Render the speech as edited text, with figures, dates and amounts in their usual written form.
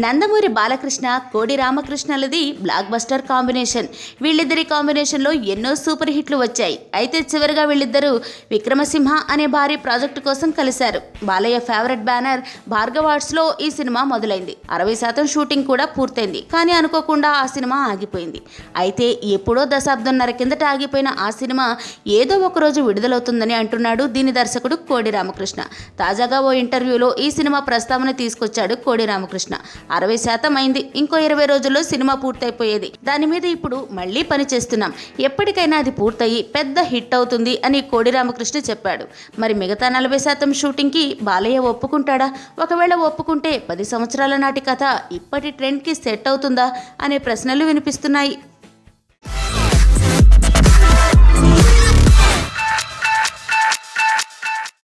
నందమూరి బాలకృష్ణ కోడి రామకృష్ణలది block buster combination. వీళ్ళిద్దరి కాంబినేషన్లో ఎన్నో సూపర్ హిట్లు వచ్చాయి. అయితే చివరిగా వీళ్ళిద్దరూ విక్రమసింహ అనే భారీ ప్రాజెక్టు కోసం కలిశారు. బాలయ్య ఫేవరెట్ బ్యానర్ భార్గవ్ ఆర్ట్స్లో ఈ సినిమా మొదలైంది. 60% షూటింగ్ కూడా పూర్తయింది. కానీ అనుకోకుండా ఆ సినిమా ఆగిపోయింది. అయితే ఎప్పుడో దశాబ్దంన్నర కిందట ఆగిపోయిన ఆ సినిమా ఏదో ఒకరోజు విడుదలవుతుందని అంటున్నాడు దీని దర్శకుడు కోడి రామకృష్ణ. తాజాగా ఓ ఇంటర్వ్యూలో ఈ సినిమా ప్రస్తావన తీసుకొచ్చాడు కోడి రామకృష్ణ. 60% అయింది, ఇంకో 20 రోజుల్లో సినిమా పూర్తయిపోయేది. దాని మీద ఇప్పుడు మళ్ళీ పని చేస్తున్నాం. ఎప్పటికైనా అది పూర్తయి పెద్ద హిట్ అవుతుంది అని కోడి రామకృష్ణ చెప్పాడు. మరి మిగతా 40% షూటింగ్కి బాలయ్య ఒప్పుకుంటాడా? ఒకవేళ ఒప్పుకుంటే 10 సంవత్సరాల నాటి కథ ఇప్పటి ట్రెండ్కి సెట్ అవుతుందా అనే ప్రశ్నలు వినిపిస్తున్నాయి.